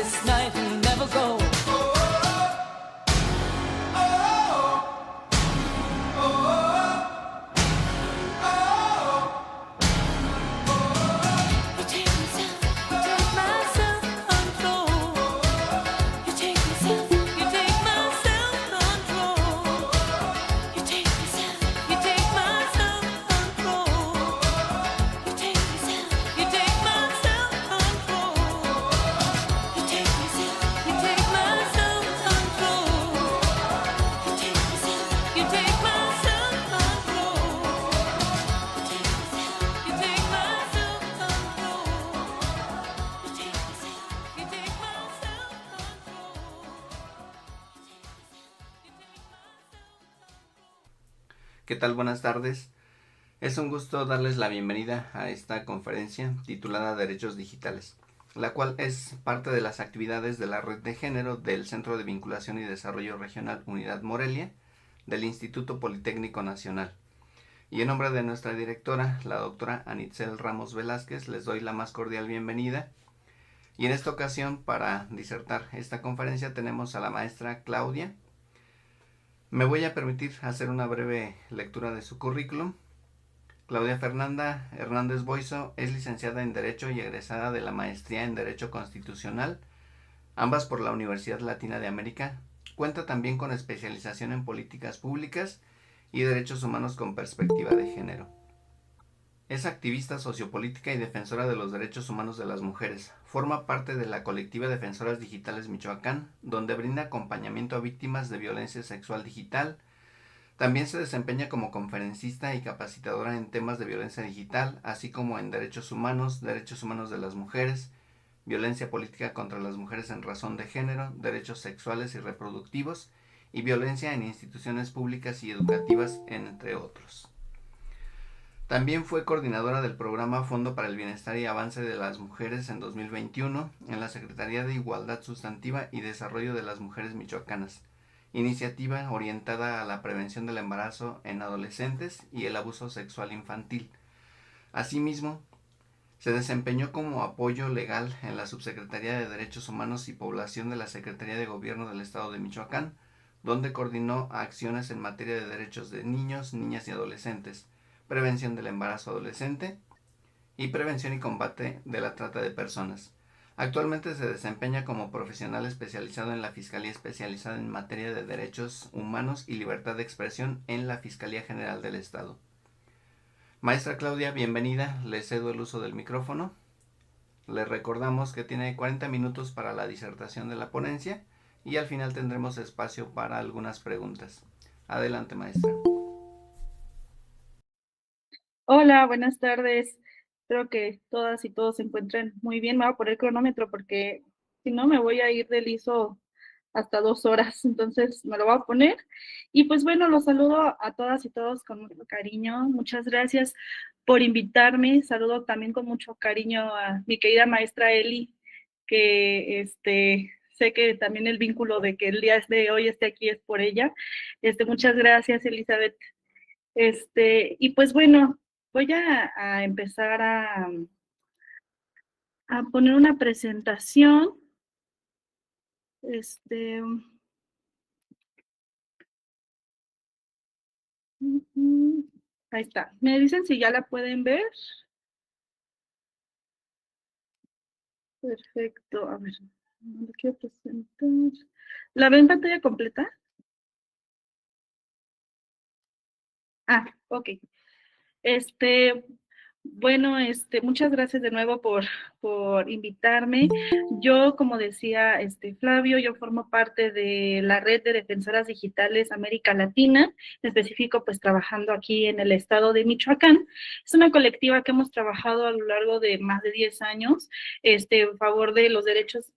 this night will never go. ¿Qué tal? Buenas tardes. Es un gusto darles la bienvenida a esta conferencia titulada Derechos Digitales, la cual es parte de las actividades de la Red de Género del Centro de Vinculación y Desarrollo Regional Unidad Morelia del Instituto Politécnico Nacional. Y en nombre de nuestra directora, la doctora Anitzel Ramos Velázquez, les doy la más cordial bienvenida. Y en esta ocasión, para disertar esta conferencia, tenemos a la maestra Claudia. Me voy a permitir hacer una breve lectura de su currículum. Claudia Fernanda Hernández Boiso es licenciada en Derecho y egresada de la maestría en Derecho Constitucional, ambas por la Universidad Latina de América. Cuenta también con especialización en políticas públicas y derechos humanos con perspectiva de género. Es activista sociopolítica y defensora de los derechos humanos de las mujeres. Forma parte de la colectiva Defensoras Digitales Michoacán, donde brinda acompañamiento a víctimas de violencia sexual digital. También se desempeña como conferencista y capacitadora en temas de violencia digital, así como en derechos humanos de las mujeres, violencia política contra las mujeres en razón de género, derechos sexuales y reproductivos, y violencia en instituciones públicas y educativas, entre otros. También fue coordinadora del programa Fondo para el Bienestar y Avance de las Mujeres en 2021 en la Secretaría de Igualdad Sustantiva y Desarrollo de las Mujeres Michoacanas, iniciativa orientada a la prevención del embarazo en adolescentes y el abuso sexual infantil. Asimismo, se desempeñó como apoyo legal en la Subsecretaría de Derechos Humanos y Población de la Secretaría de Gobierno del Estado de Michoacán, donde coordinó acciones en materia de derechos de niños, niñas y adolescentes, prevención del embarazo adolescente y prevención y combate de la trata de personas. Actualmente se desempeña como profesional especializado en la Fiscalía Especializada en Materia de Derechos Humanos y Libertad de Expresión en la Fiscalía General del Estado. Maestra Claudia, bienvenida, le cedo el uso del micrófono. Le recordamos que tiene 40 minutos para la disertación de la ponencia y al final tendremos espacio para algunas preguntas. Adelante, maestra. Hola, buenas tardes. Espero que todas y todos se encuentren muy bien. Me voy a poner el cronómetro porque si no me voy a ir de liso hasta 2 horas, entonces me lo voy a poner. Y pues bueno, los saludo a todas y todos con mucho cariño. Muchas gracias por invitarme. Saludo también con mucho cariño a mi querida maestra Eli, que sé que también el vínculo de que el día de hoy esté aquí es por ella. Muchas gracias, Elizabeth. Y pues bueno, voy a empezar a poner una presentación. Ahí está. ¿Me dicen si ya la pueden ver? Perfecto. A ver, no la quiero presentar. ¿La ven pantalla completa? Ah, ok. Bueno, muchas gracias de nuevo por invitarme. Yo, como decía Flavio, yo formo parte de la Red de Defensoras Digitales América Latina, en específico, pues trabajando aquí en el estado de Michoacán. Es una colectiva que hemos trabajado a lo largo de más de 10 años, en favor de los derechos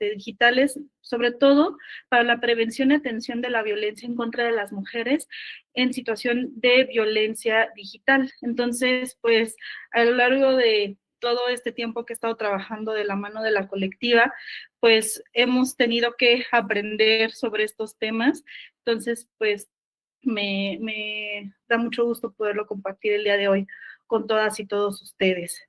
digitales, sobre todo para la prevención y atención de la violencia en contra de las mujeres en situación de violencia digital. Entonces, pues a lo largo de todo este tiempo que he estado trabajando de la mano de la colectiva, pues hemos tenido que aprender sobre estos temas. Entonces, pues me da mucho gusto poderlo compartir el día de hoy con todas y todos ustedes.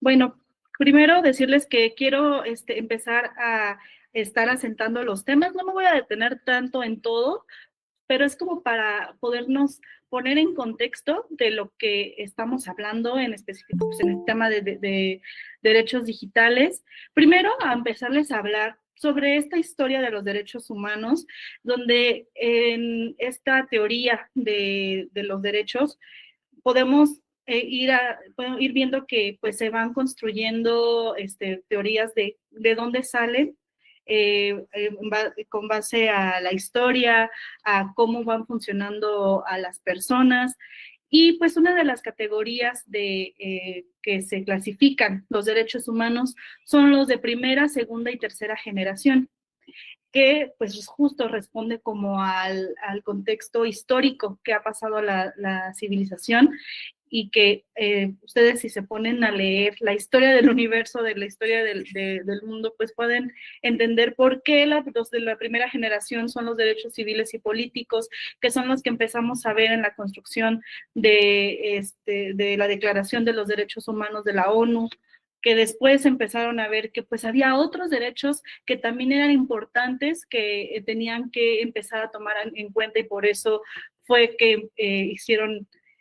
Bueno, primero decirles que quiero empezar a estar asentando los temas. No me voy a detener tanto en todo, pero es como para podernos poner en contexto de lo que estamos hablando en específico pues, en el tema de derechos digitales. Primero, a empezarles a hablar sobre esta historia de los derechos humanos, donde en esta teoría de los derechos podemos podemos ir viendo que pues se van construyendo teorías de dónde salen con base a la historia, a cómo van funcionando a las personas. Y pues una de las categorías que se clasifican los derechos humanos son los de primera, segunda y tercera generación, que pues justo responde como al contexto histórico que ha pasado la civilización y que ustedes si se ponen a leer la historia del universo, de la historia del mundo, pues pueden entender por qué los de la primera generación son los derechos civiles y políticos, que son los que empezamos a ver en la construcción de la Declaración de los Derechos Humanos de la ONU, que después empezaron a ver que pues había otros derechos que también eran importantes, que tenían que empezar a tomar en cuenta y por eso fue que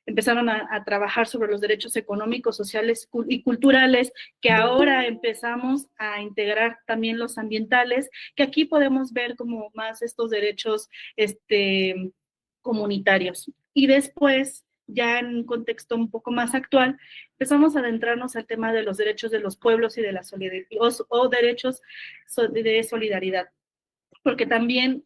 empezaron a trabajar sobre los derechos económicos, sociales y culturales, que ahora empezamos a integrar también los ambientales, que aquí podemos ver como más estos derechos comunitarios. Y después, ya en un contexto un poco más actual, empezamos a adentrarnos al tema de los derechos de los pueblos y de la solidaridad, o derechos de solidaridad, porque también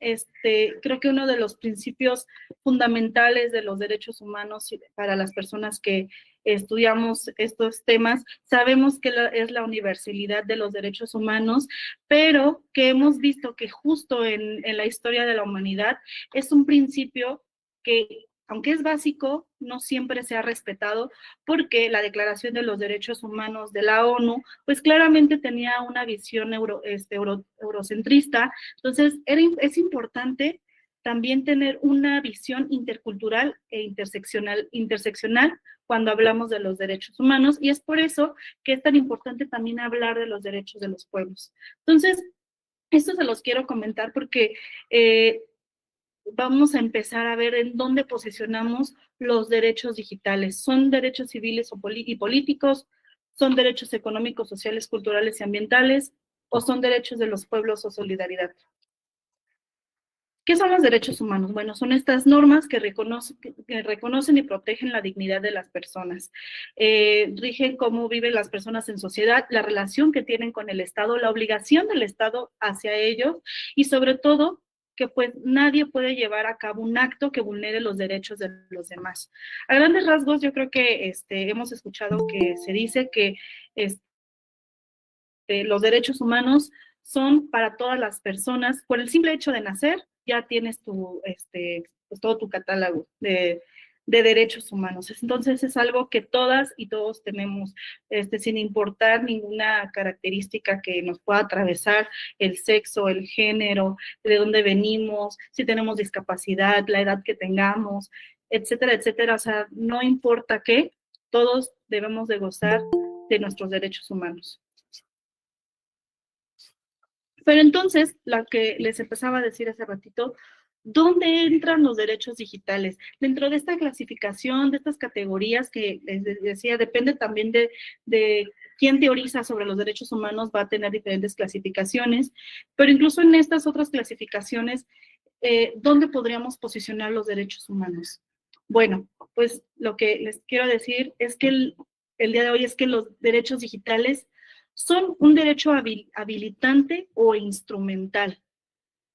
creo que uno de los principios fundamentales de los derechos humanos para las personas que estudiamos estos temas, sabemos que es la universalidad de los derechos humanos, pero que hemos visto que justo en la historia de la humanidad es un principio que, aunque es básico, no siempre se ha respetado, porque la Declaración de los Derechos Humanos de la ONU, pues claramente tenía una visión eurocentrista. Entonces, es importante también tener una visión intercultural e interseccional cuando hablamos de los derechos humanos, y es por eso que es tan importante también hablar de los derechos de los pueblos. Entonces, esto se los quiero comentar porque vamos a empezar a ver en dónde posicionamos los derechos digitales. ¿Son derechos civiles y políticos? ¿Son derechos económicos, sociales, culturales y ambientales? ¿O son derechos de los pueblos o solidaridad? ¿Qué son los derechos humanos? Bueno, son estas normas que reconocen y protegen la dignidad de las personas. Rigen cómo viven las personas en sociedad, la relación que tienen con el Estado, la obligación del Estado hacia ellos y sobre todo que pues nadie puede llevar a cabo un acto que vulnere los derechos de los demás. A grandes rasgos, yo creo que hemos escuchado que se dice que los derechos humanos son para todas las personas. Por el simple hecho de nacer, ya tienes pues todo tu catálogo de derechos humanos. Entonces es algo que todas y todos tenemos, sin importar ninguna característica que nos pueda atravesar, el sexo, el género, de dónde venimos, si tenemos discapacidad, la edad que tengamos, etcétera, etcétera. O sea, no importa qué, todos debemos de gozar de nuestros derechos humanos. Pero entonces, la que les empezaba a decir hace ratito, ¿dónde entran los derechos digitales? Dentro de esta clasificación, de estas categorías que les decía, depende también de quién teoriza sobre los derechos humanos, va a tener diferentes clasificaciones, pero incluso en estas otras clasificaciones, ¿dónde podríamos posicionar los derechos humanos? Bueno, pues lo que les quiero decir es que el día de hoy es que los derechos digitales son un derecho habilitante o instrumental.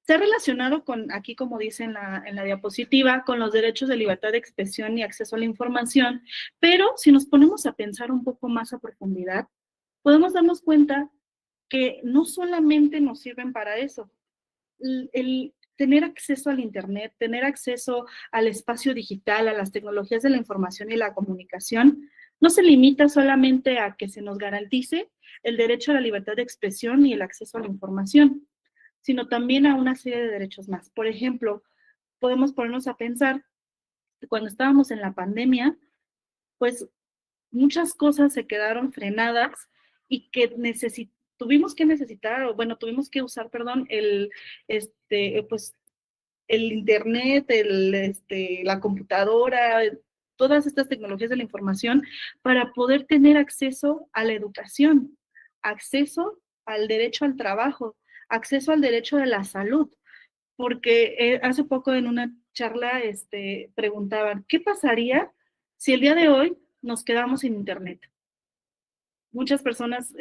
Se ha relacionado con, aquí como dice en la diapositiva, con los derechos de libertad de expresión y acceso a la información, pero si nos ponemos a pensar un poco más a profundidad, podemos darnos cuenta que no solamente nos sirven para eso. El tener acceso al Internet, tener acceso al espacio digital, a las tecnologías de la información y la comunicación, no se limita solamente a que se nos garantice el derecho a la libertad de expresión y el acceso a la información, sino también a una serie de derechos más. Por ejemplo, podemos ponernos a pensar que cuando estábamos en la pandemia, pues muchas cosas se quedaron frenadas y que tuvimos que necesitar, o bueno, tuvimos que usar, perdón, pues el internet, la computadora, todas estas tecnologías de la información para poder tener acceso a la educación, acceso al derecho al trabajo, acceso al derecho de la salud. Porque hace poco en una charla preguntaban, ¿qué pasaría si el día de hoy nos quedamos sin internet? Muchas personas,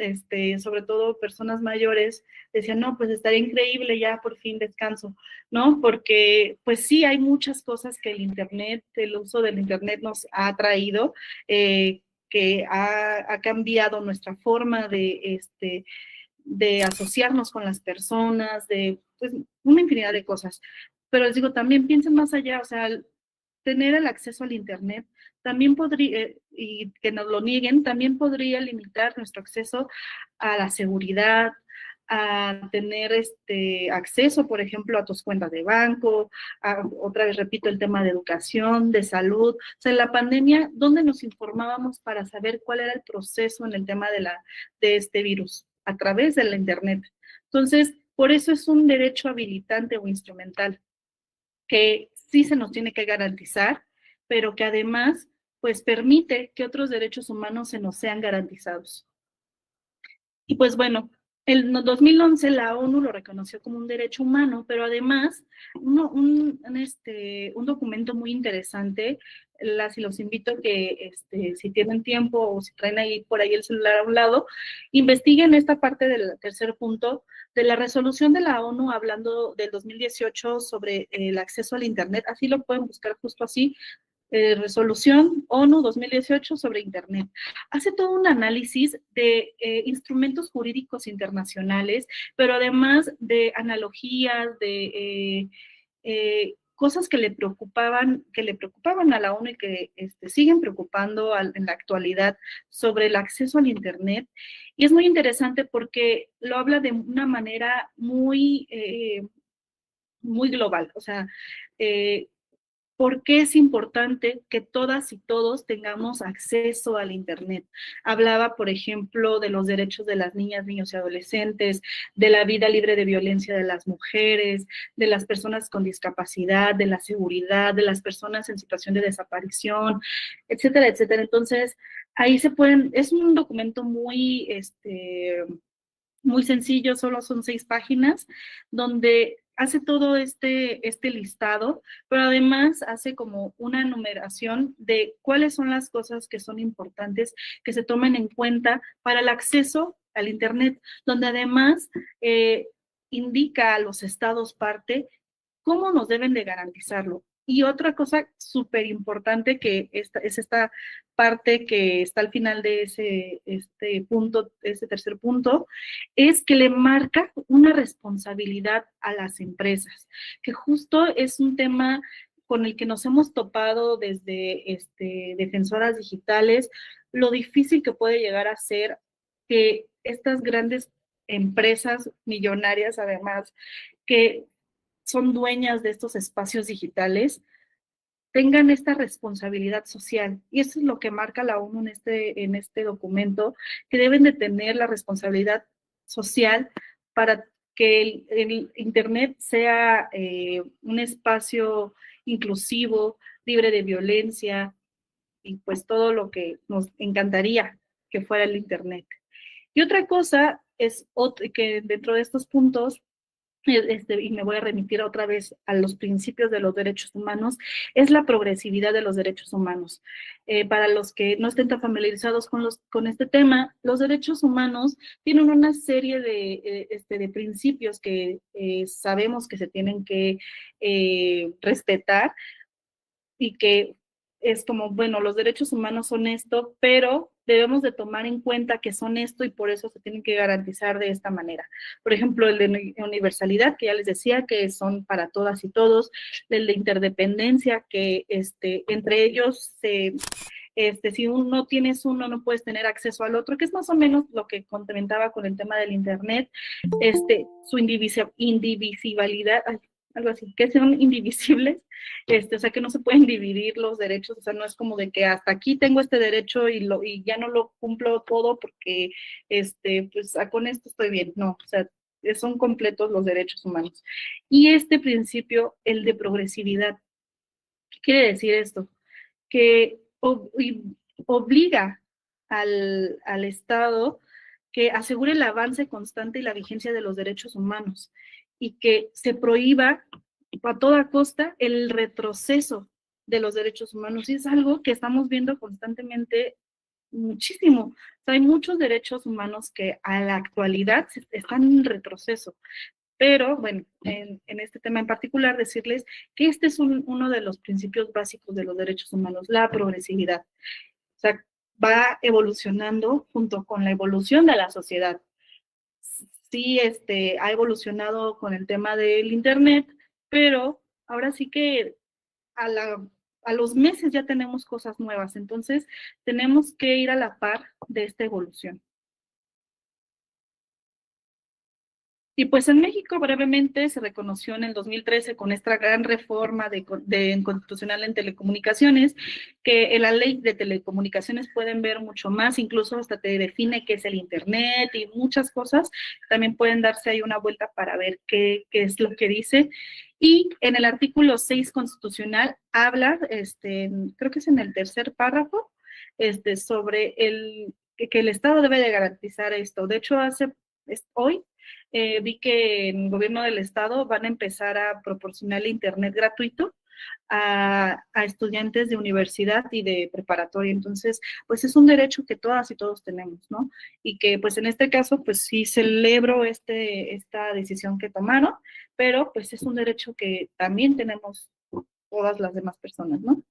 sobre todo personas mayores, decían, no, pues estaría increíble, ya por fin descanso, ¿no? Porque pues sí, hay muchas cosas que el Internet, el uso del Internet nos ha traído, que ha cambiado nuestra forma de asociarnos con las personas, de pues, una infinidad de cosas. Pero les digo, también piensen más allá, o sea, tener el acceso al Internet también podría, y que nos lo nieguen, también podría limitar nuestro acceso a la seguridad, a tener acceso, por ejemplo, a tus cuentas de banco, otra vez repito el tema de educación, de salud. O sea, en la pandemia, ¿dónde nos informábamos para saber cuál era el proceso en el tema de este virus? A través de la Internet. Entonces, por eso es un derecho habilitante o instrumental que sí se nos tiene que garantizar, pero que además, pues permite que otros derechos humanos se nos sean garantizados. Y pues bueno, en 2011 la ONU lo reconoció como un derecho humano, pero además un documento muy interesante, y los invito a que si tienen tiempo o si traen ahí por ahí el celular a un lado, investiguen esta parte del tercer punto de la resolución de la ONU hablando del 2018 sobre el acceso al Internet, así lo pueden buscar justo así, resolución ONU 2018 sobre Internet. Hace todo un análisis de instrumentos jurídicos internacionales, pero además de analogías, de cosas que le preocupaban a la ONU y que siguen preocupando en la actualidad sobre el acceso al Internet. Y es muy interesante porque lo habla de una manera muy global. O sea, ¿por qué es importante que todas y todos tengamos acceso al Internet? Hablaba, por ejemplo, de los derechos de las niñas, niños y adolescentes, de la vida libre de violencia de las mujeres, de las personas con discapacidad, de la seguridad, de las personas en situación de desaparición, etcétera, etcétera. Entonces, ahí es un documento muy sencillo, solo son 6 páginas, donde hace todo este listado, pero además hace como una numeración de cuáles son las cosas que son importantes que se tomen en cuenta para el acceso al Internet, donde además indica a los estados parte cómo nos deben de garantizarlo. Y otra cosa súper importante que es esta parte que está al final de ese tercer punto, es que le marca una responsabilidad a las empresas, que justo es un tema con el que nos hemos topado desde defensoras digitales, lo difícil que puede llegar a ser que estas grandes empresas millonarias, además, que son dueñas de estos espacios digitales, tengan esta responsabilidad social. Y eso es lo que marca la ONU en este documento, que deben de tener la responsabilidad social para que el Internet sea un espacio inclusivo, libre de violencia y pues todo lo que nos encantaría que fuera el Internet. Y otra cosa es que dentro de estos puntos y me voy a remitir otra vez a los principios de los derechos humanos, es la progresividad de los derechos humanos. Para los que no estén tan familiarizados con este tema, los derechos humanos tienen una serie de principios que sabemos que se tienen que respetar y que es como, bueno, los derechos humanos son esto, pero debemos de tomar en cuenta que son esto y por eso se tienen que garantizar de esta manera. Por ejemplo, el de universalidad, que ya les decía que son para todas y todos, el de interdependencia, que entre ellos si uno tienes uno, no puedes tener acceso al otro, que es más o menos lo que comentaba con el tema del Internet, su indivisibilidad, algo así, que son indivisibles, o sea, que no se pueden dividir los derechos, o sea, no es como de que hasta aquí tengo este derecho y ya no lo cumplo todo porque, pues, con esto estoy bien, no, o sea, son completos los derechos humanos. Y este principio, el de progresividad, ¿qué quiere decir esto? Que obliga al Estado que asegure el avance constante y la vigencia de los derechos humanos y que se prohíba a toda costa el retroceso de los derechos humanos. Y es algo que estamos viendo constantemente muchísimo. O sea, hay muchos derechos humanos que a la actualidad están en retroceso. Pero bueno, en este tema en particular, decirles que este es uno de los principios básicos de los derechos humanos, la progresividad. O sea, va evolucionando junto con la evolución de la sociedad. Sí, ha evolucionado con el tema del Internet, pero ahora sí que a, la, a los meses ya tenemos cosas nuevas, entonces tenemos que ir a la par de esta evolución. Y pues en México brevemente se reconoció en el 2013 con esta gran reforma de constitucional en telecomunicaciones, que en la ley de telecomunicaciones pueden ver mucho más, incluso hasta te define qué es el Internet y muchas cosas. También pueden darse ahí una vuelta para ver qué es lo que dice. Y en el artículo 6 constitucional habla, creo que es en el tercer párrafo, sobre que el Estado debe de garantizar esto. De hecho, hoy vi que en el gobierno del estado van a empezar a proporcionar internet gratuito a estudiantes de universidad y de preparatoria. Entonces, pues es un derecho que todas y todos tenemos, ¿no? Y que pues en este caso, pues sí celebro esta decisión que tomaron, pero pues es un derecho que también tenemos todas las demás personas, ¿no?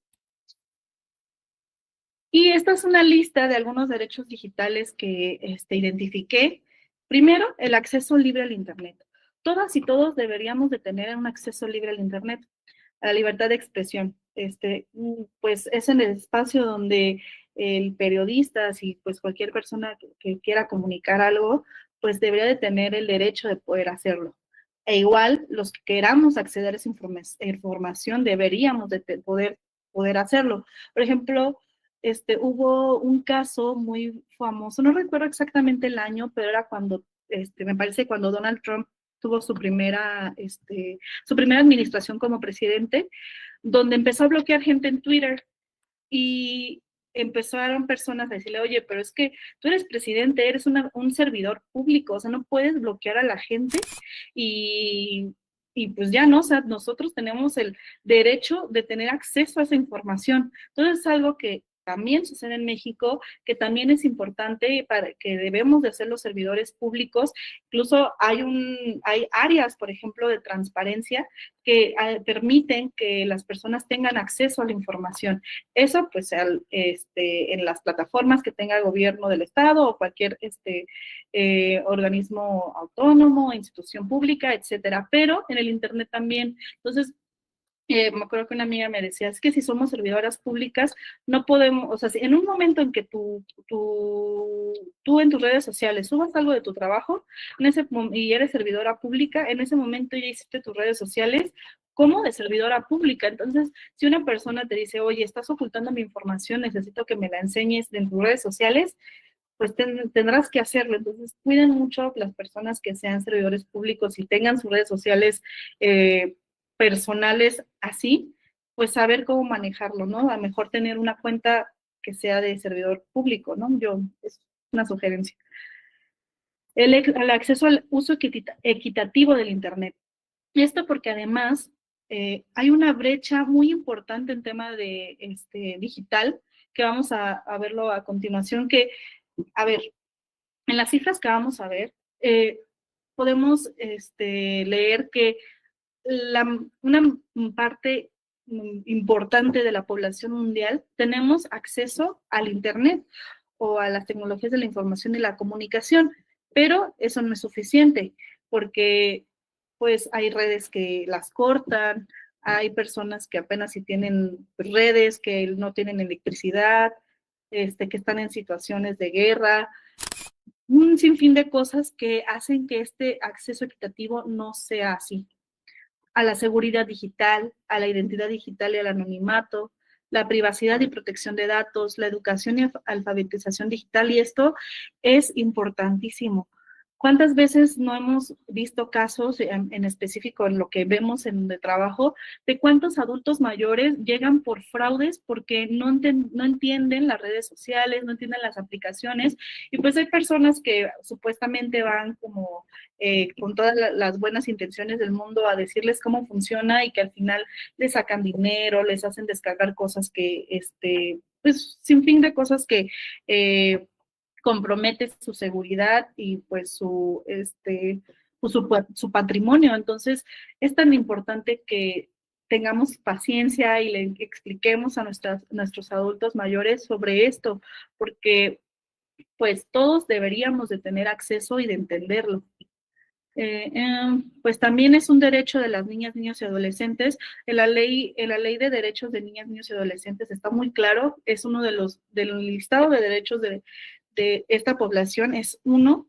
Y esta es una lista de algunos derechos digitales que identifiqué. Primero, el acceso libre al Internet. Todas y todos deberíamos de tener un acceso libre al Internet, a la libertad de expresión. Pues es en el espacio donde el periodista, y pues cualquier persona que quiera comunicar algo, pues debería de tener el derecho de poder hacerlo. E igual, los que queramos acceder a esa información deberíamos de poder hacerlo. Por ejemplo, hubo un caso muy famoso, no recuerdo exactamente el año, pero era cuando, me parece cuando Donald Trump tuvo su primera administración como presidente, donde empezó a bloquear gente en Twitter y empezaron personas a decirle, oye, pero es que tú eres presidente, eres un servidor público, o sea, no puedes bloquear a la gente y, y pues ya no, o sea, nosotros tenemos el derecho de tener acceso a esa información. Entonces es algo que también sucede en México, que también es importante para que debemos de ser los servidores públicos. Incluso hay áreas, por ejemplo, de transparencia que permiten que las personas tengan acceso a la información. Eso, pues, en las plataformas que tenga el gobierno del Estado o cualquier organismo autónomo, institución pública, etcétera, pero en el Internet también. Entonces, me acuerdo que una amiga me decía, es que si somos servidoras públicas, no podemos, o sea, si en un momento en que tú en tus redes sociales subas algo de tu trabajo y eres servidora pública, en ese momento ya hiciste tus redes sociales como de servidora pública. Entonces, si una persona te dice, oye, estás ocultando mi información, necesito que me la enseñes en tus redes sociales, pues tendrás que hacerlo. Entonces, cuiden mucho las personas que sean servidores públicos y tengan sus redes sociales personales así, pues saber cómo manejarlo, ¿no? A lo mejor tener una cuenta que sea de servidor público, ¿no? Es una sugerencia. El acceso al uso equitativo del Internet. Esto porque además hay una brecha muy importante en tema de digital, que vamos a verlo a continuación, que, a ver, en las cifras que vamos a ver, podemos leer que una parte importante de la población mundial tenemos acceso al Internet o a las tecnologías de la información y la comunicación, pero eso no es suficiente porque pues hay redes que las cortan, hay personas que apenas si tienen redes, que no tienen electricidad, que están en situaciones de guerra, un sinfín de cosas que hacen que este acceso equitativo no sea así. a la seguridad digital, a la identidad digital y al anonimato, la privacidad y protección de datos, la educación y alfabetización digital, y esto es importantísimo. ¿Cuántas veces no hemos visto casos en específico en lo que vemos en el trabajo de cuántos adultos mayores llegan por fraudes porque no entienden las redes sociales, no entienden las aplicaciones y pues hay personas que supuestamente van como con todas las buenas intenciones del mundo a decirles cómo funciona y que al final les sacan dinero, les hacen descargar cosas que, pues sin fin de cosas que compromete su seguridad y pues su patrimonio. Entonces, es tan importante que tengamos paciencia y le expliquemos a nuestros adultos mayores sobre esto, porque pues todos deberíamos de tener acceso y de entenderlo. Pues también es un derecho de las niñas, niños y adolescentes. En la ley de derechos de niñas, niños y adolescentes está muy claro, es uno del listado de derechos de esta población, es uno,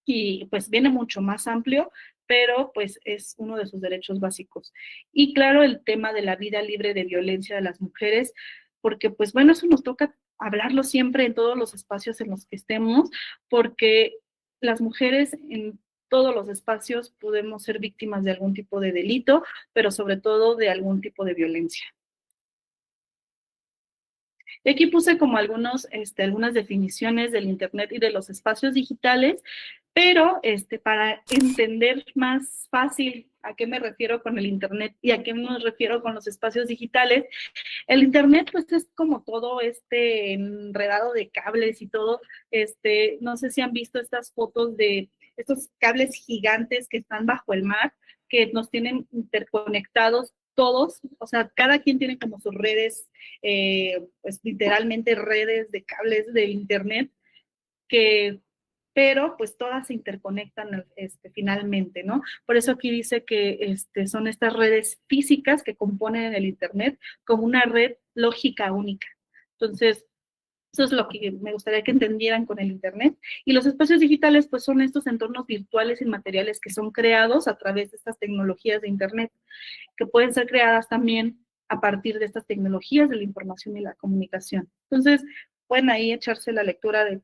y pues viene mucho más amplio, pero pues es uno de sus derechos básicos. Y claro, el tema de la vida libre de violencia de las mujeres, porque pues bueno, eso nos toca hablarlo siempre en todos los espacios en los que estemos, porque las mujeres en todos los espacios podemos ser víctimas de algún tipo de delito, pero sobre todo de algún tipo de violencia. Y aquí puse como algunas definiciones del Internet y de los espacios digitales, pero para entender más fácil a qué me refiero con el Internet y a qué me refiero con los espacios digitales, el Internet pues es como todo enredado de cables y todo, no sé si han visto estas fotos de estos cables gigantes que están bajo el mar, que nos tienen interconectados todos, o sea, cada quien tiene como sus redes, pues literalmente redes de cables de Internet, que pero pues todas se interconectan finalmente, ¿no? Por eso aquí dice que son estas redes físicas que componen el Internet como una red lógica única. Entonces, eso es lo que me gustaría que entendieran con el Internet. Y los espacios digitales, pues son estos entornos virtuales y materiales que son creados a través de estas tecnologías de Internet, que pueden ser creadas también a partir de estas tecnologías de la información y la comunicación. Entonces, pueden ahí echarse la lectura de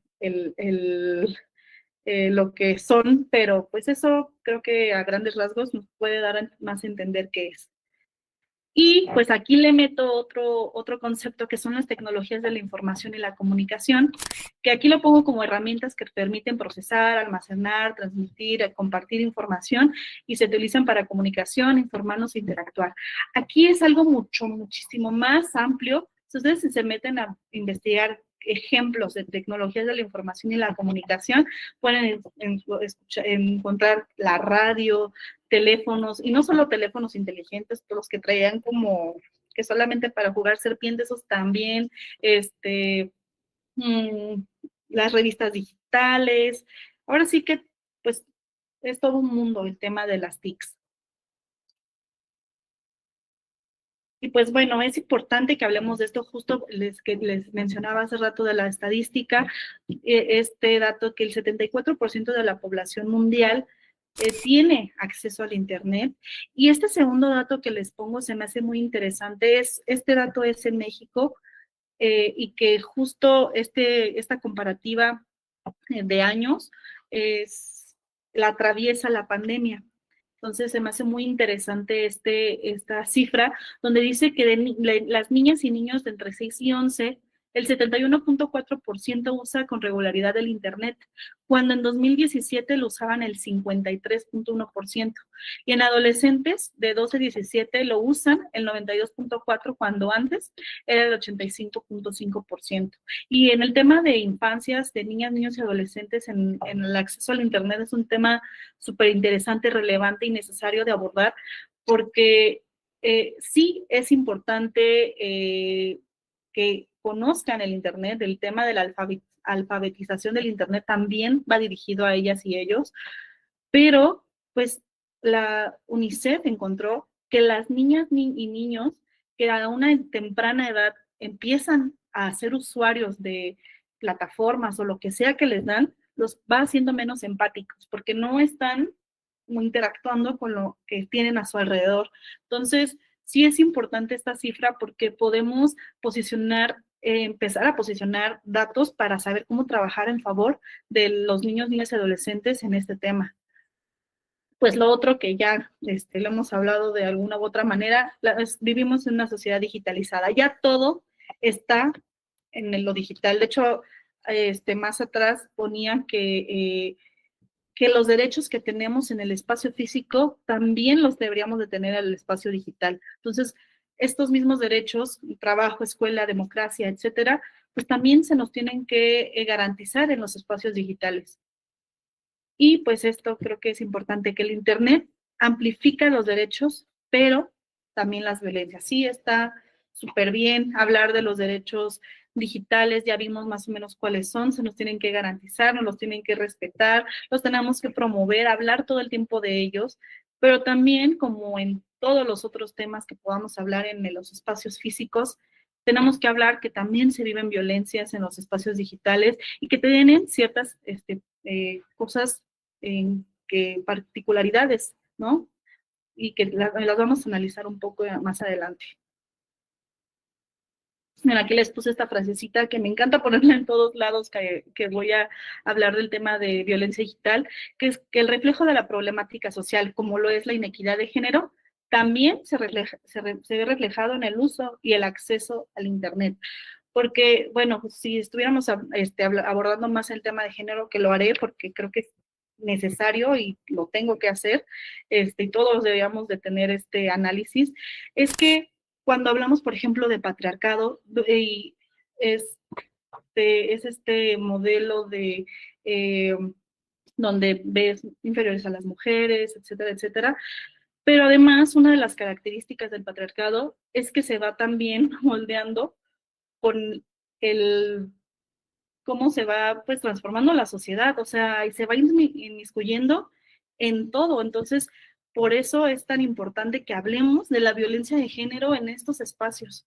lo que son, pero pues eso creo que a grandes rasgos nos puede dar más a entender qué es. Y pues aquí le meto otro concepto que son las tecnologías de la información y la comunicación, que aquí lo pongo como herramientas que permiten procesar, almacenar, transmitir, compartir información y se utilizan para comunicación, informarnos e interactuar. Aquí es algo muchísimo más amplio. Si ustedes se meten a investigar ejemplos de tecnologías de la información y la comunicación, pueden encontrar la radio, teléfonos, y no solo teléfonos inteligentes, los que traían como que solamente para jugar serpientes, esos también, mmm, las revistas digitales. Ahora sí que, pues, es todo un mundo el tema de las TICs. Y pues bueno, es importante que hablemos de esto, justo que les mencionaba hace rato de la estadística, este dato que el 74% de la población mundial tiene acceso al Internet. Y este segundo dato que les pongo se me hace muy interesante, este dato es en México, y que justo esta comparativa de años la atraviesa la pandemia. Entonces se me hace muy interesante esta cifra, donde dice que las niñas y niños de entre 6 y 11, el 71.4% usa con regularidad el Internet, cuando en 2017 lo usaban el 53.1%. Y en adolescentes de 12 a 17 lo usan el 92.4%, cuando antes era el 85.5%. Y en el tema de infancias, de niñas, niños y adolescentes en el acceso al Internet es un tema súper interesante, relevante y necesario de abordar, porque sí es importante que conozcan el Internet. El tema de la alfabetización del Internet también va dirigido a ellas y ellos, pero pues la UNICEF encontró que las niñas y niños que a una temprana edad empiezan a ser usuarios de plataformas o lo que sea que les dan, los va haciendo menos empáticos, porque no están interactuando con lo que tienen a su alrededor. Entonces, sí es importante esta cifra porque podemos posicionar, empezar a posicionar datos para saber cómo trabajar en favor de los niños, niñas y adolescentes en este tema. Pues lo otro que ya lo hemos hablado de alguna u otra manera, vivimos en una sociedad digitalizada, ya todo está en lo digital. De hecho, más atrás ponían que los derechos que tenemos en el espacio físico también los deberíamos de tener en el espacio digital. Entonces, estos mismos derechos, trabajo, escuela, democracia, etcétera, pues también se nos tienen que garantizar en los espacios digitales. Y pues esto creo que es importante, que el Internet amplifica los derechos, pero también las violencias. Sí, está súper bien hablar de los derechos digitales, ya vimos más o menos cuáles son, se nos tienen que garantizar, nos los tienen que respetar, los tenemos que promover, hablar todo el tiempo de ellos, pero también, como en todos los otros temas que podamos hablar en los espacios físicos, tenemos que hablar que también se viven violencias en los espacios digitales y que tienen ciertas cosas particularidades, ¿no? Y que las vamos a analizar un poco más adelante. Mira, aquí les puse esta frasecita que me encanta ponerla en todos lados que voy a hablar del tema de violencia digital, que es que el reflejo de la problemática social, como lo es la inequidad de género, también se ve reflejado en el uso y el acceso al Internet. Porque, bueno, si estuviéramos abordando más el tema de género, que lo haré porque creo que es necesario y lo tengo que hacer, y todos deberíamos de tener este análisis, es que cuando hablamos, por ejemplo, de patriarcado, y es este modelo de donde ves inferiores a las mujeres, etcétera, etcétera. Pero además, una de las características del patriarcado es que se va también moldeando con el cómo se va pues transformando la sociedad, o sea, y se va inmiscuyendo en todo. Entonces, por eso es tan importante que hablemos de la violencia de género en estos espacios.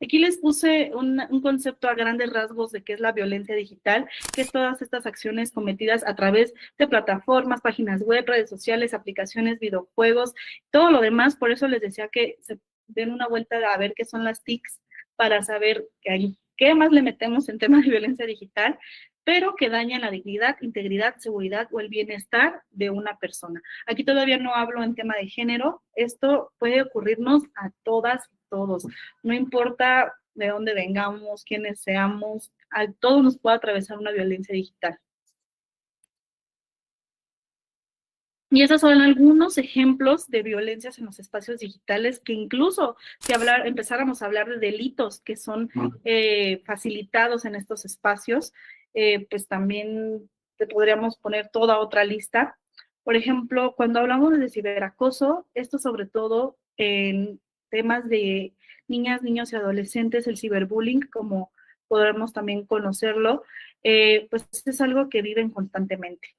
Aquí les puse un concepto a grandes rasgos de qué es la violencia digital, que es todas estas acciones cometidas a través de plataformas, páginas web, redes sociales, aplicaciones, videojuegos, todo lo demás. Por eso les decía que se den una vuelta a ver qué son las TICs para saber qué más le metemos en temas de violencia digital, pero que dañan la dignidad, integridad, seguridad o el bienestar de una persona. Aquí todavía no hablo en tema de género, esto puede ocurrirnos a todas y todos, no importa de dónde vengamos, quiénes seamos, a todos nos puede atravesar una violencia digital. Y esos son algunos ejemplos de violencias en los espacios digitales que incluso si empezáramos a hablar de delitos que son facilitados en estos espacios, pues también te podríamos poner toda otra lista. Por ejemplo, cuando hablamos de ciberacoso, esto sobre todo en temas de niñas, niños y adolescentes, el ciberbullying, como podremos también conocerlo, pues es algo que viven constantemente.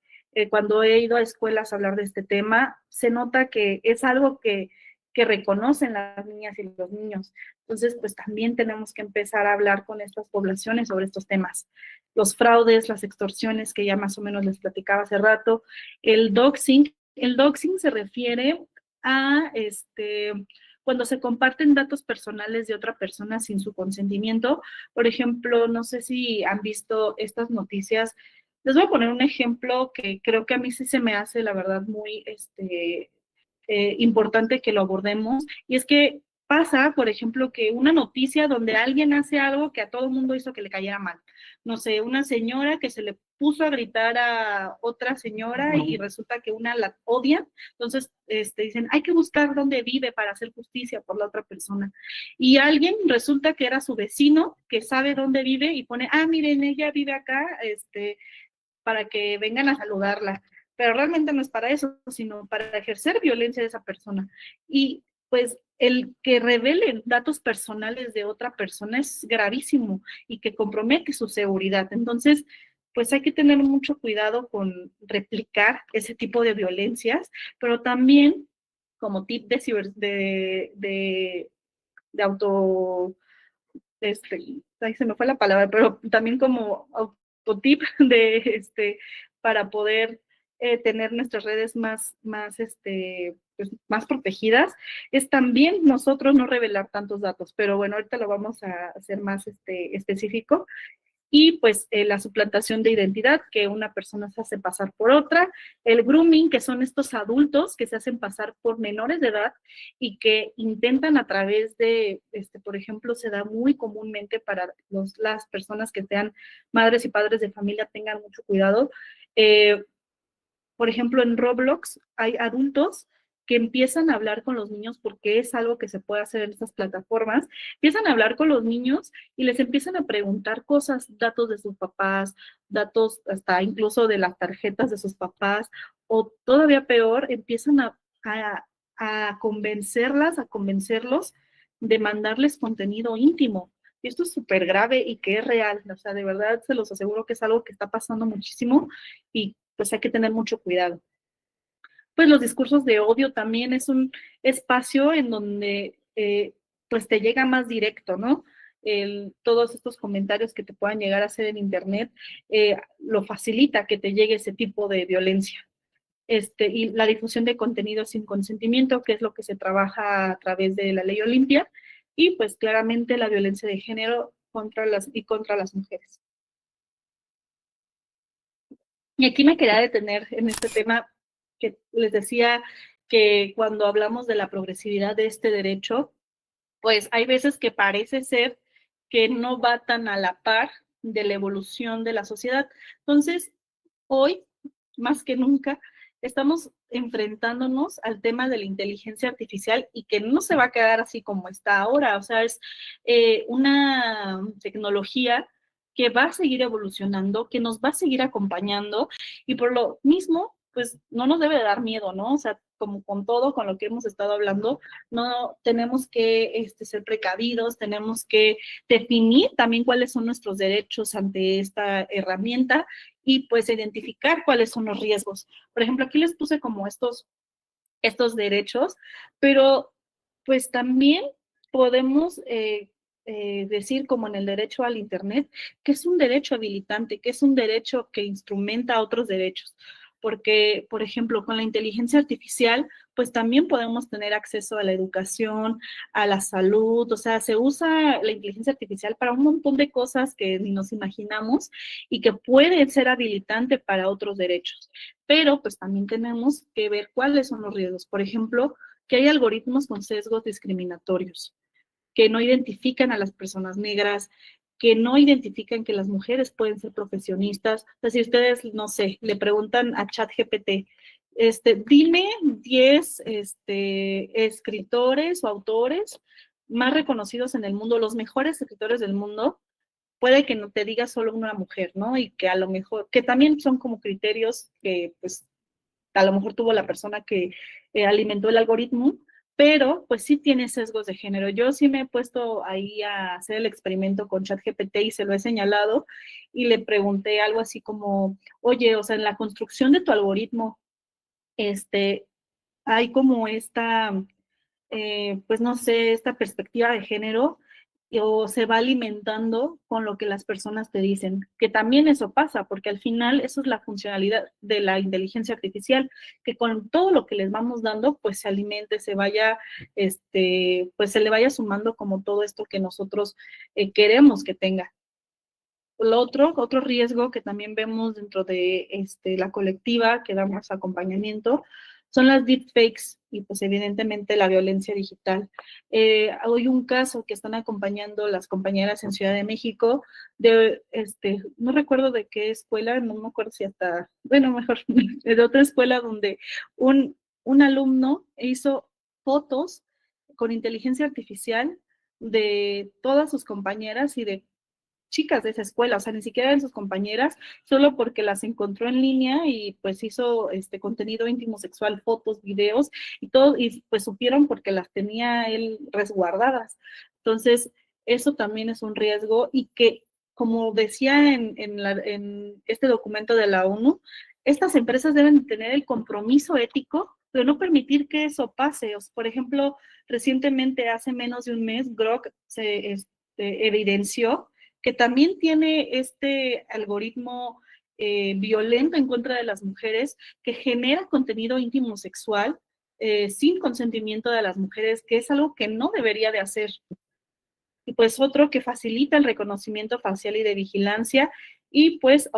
Cuando he ido a escuelas a hablar de este tema, se nota que es algo que reconocen las niñas y los niños. Entonces, pues también tenemos que empezar a hablar con estas poblaciones sobre estos temas. Los fraudes, las extorsiones, que ya más o menos les platicaba hace rato, el doxing. El doxing se refiere a cuando se comparten datos personales de otra persona sin su consentimiento. Por ejemplo, no sé si han visto estas noticias. Les voy a poner un ejemplo que creo que a mí sí se me hace, la verdad, muy importante que lo abordemos. Y es que pasa, por ejemplo, que una noticia donde alguien hace algo que a todo el mundo hizo que le cayera mal. No sé, una señora que se le puso a gritar a otra señora y resulta que una la odia. Entonces dicen, hay que buscar dónde vive para hacer justicia por la otra persona. Y alguien resulta que era su vecino, que sabe dónde vive y pone, miren, ella vive acá, para que vengan a saludarla, pero realmente no es para eso, sino para ejercer violencia de esa persona. Y pues el que revelen datos personales de otra persona es gravísimo y que compromete su seguridad. Entonces, pues hay que tener mucho cuidado con replicar ese tipo de violencias, pero también como tip de auto, ahí se me fue la palabra, pero también como autotip para poder tener nuestras redes pues, más protegidas, es también nosotros no revelar tantos datos, pero bueno, ahorita lo vamos a hacer más específico. Y pues la suplantación de identidad, que una persona se hace pasar por otra, el grooming, que son estos adultos que se hacen pasar por menores de edad y que intentan a través de, por ejemplo, se da muy comúnmente para las personas que sean madres y padres de familia, tengan mucho cuidado. Por ejemplo, en Roblox hay adultos que empiezan a hablar con los niños porque es algo que se puede hacer en estas plataformas, empiezan a hablar con los niños y les empiezan a preguntar cosas, datos de sus papás, datos hasta incluso de las tarjetas de sus papás, o todavía peor, empiezan a convencerlas, a convencerlos de mandarles contenido íntimo. Y esto es súper grave y que es real, o sea, de verdad se los aseguro que es algo que está pasando muchísimo y pues hay que tener mucho cuidado. Pues los discursos de odio también es un espacio en donde pues te llega más directo, ¿no? Todos estos comentarios que te puedan llegar a hacer en internet lo facilita que te llegue ese tipo de violencia. Y la difusión de contenido sin consentimiento, que es lo que se trabaja a través de la ley Olimpia, y pues claramente la violencia de género contra las mujeres. Y aquí me quería detener en este tema que les decía que cuando hablamos de la progresividad de este derecho, pues hay veces que parece ser que no va tan a la par de la evolución de la sociedad. Entonces, hoy, más que nunca, estamos enfrentándonos al tema de la inteligencia artificial y que no se va a quedar así como está ahora. O sea, es una tecnología que va a seguir evolucionando, que nos va a seguir acompañando y por lo mismo, pues no nos debe dar miedo, ¿no? O sea, como con todo, con lo que hemos estado hablando, no tenemos que ser precavidos, tenemos que definir también cuáles son nuestros derechos ante esta herramienta y pues identificar cuáles son los riesgos. Por ejemplo, aquí les puse como estos derechos, pero pues también podemos decir, como en el derecho al Internet, que es un derecho habilitante, que es un derecho que instrumenta otros derechos. Porque, por ejemplo, con la inteligencia artificial, pues también podemos tener acceso a la educación, a la salud, o sea, se usa la inteligencia artificial para un montón de cosas que ni nos imaginamos y que puede ser habilitante para otros derechos. Pero pues también tenemos que ver cuáles son los riesgos. Por ejemplo, que hay algoritmos con sesgos discriminatorios, que no identifican a las personas negras, que no identifican que las mujeres pueden ser profesionistas. O sea, si ustedes, no sé, le preguntan a ChatGPT, dime 10 escritores o autores más reconocidos en el mundo, los mejores escritores del mundo, puede que no te diga solo una mujer, ¿no? Y que a lo mejor, que también son como criterios que pues a lo mejor tuvo la persona que alimentó el algoritmo, pero pues sí tiene sesgos de género. Yo sí me he puesto ahí a hacer el experimento con ChatGPT y se lo he señalado y le pregunté algo así como, oye, o sea, en la construcción de tu algoritmo, hay como pues no sé, esta perspectiva de género o se va alimentando con lo que las personas te dicen, que también eso pasa, porque al final eso es la funcionalidad de la inteligencia artificial, que con todo lo que les vamos dando, pues se alimente, se vaya, pues se le vaya sumando como todo esto que nosotros queremos que tenga. Otro riesgo que también vemos dentro de la colectiva que damos acompañamiento son las deepfakes y pues evidentemente la violencia digital. Hay un caso que están acompañando las compañeras en Ciudad de México de, no recuerdo de qué escuela, no me acuerdo si hasta, bueno, mejor, de otra escuela donde un alumno hizo fotos con inteligencia artificial de todas sus compañeras y de chicas de esa escuela, o sea, ni siquiera eran sus compañeras, solo porque las encontró en línea y pues hizo contenido íntimo sexual, fotos, videos y todo, y pues supieron porque las tenía él resguardadas. Entonces, eso también es un riesgo y que, como decía en este documento de la ONU, estas empresas deben tener el compromiso ético de no permitir que eso pase. O sea, por ejemplo, recientemente, hace menos de un mes, Grok se evidenció que también tiene este algoritmo violento en contra de las mujeres, que genera contenido íntimo sexual sin consentimiento de las mujeres, que es algo que no debería de hacer. Y pues otro que facilita el reconocimiento facial y de vigilancia, y pues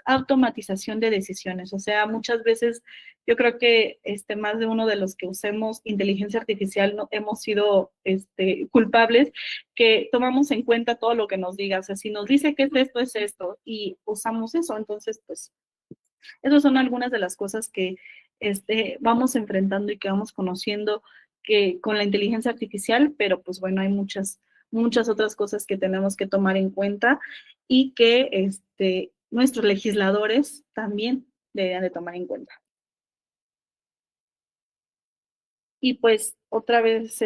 automatización de decisiones. O sea, muchas veces yo creo que más de uno de los que usemos inteligencia artificial no, hemos sido culpables, que tomamos en cuenta todo lo que nos diga. O sea, si nos dice que es esto, y usamos eso. Entonces, pues, esas son algunas de las cosas que vamos enfrentando y que vamos conociendo que con la inteligencia artificial, pero pues bueno, hay muchas otras cosas que tenemos que tomar en cuenta y que nuestros legisladores también deberían de tomar en cuenta. Y pues otra vez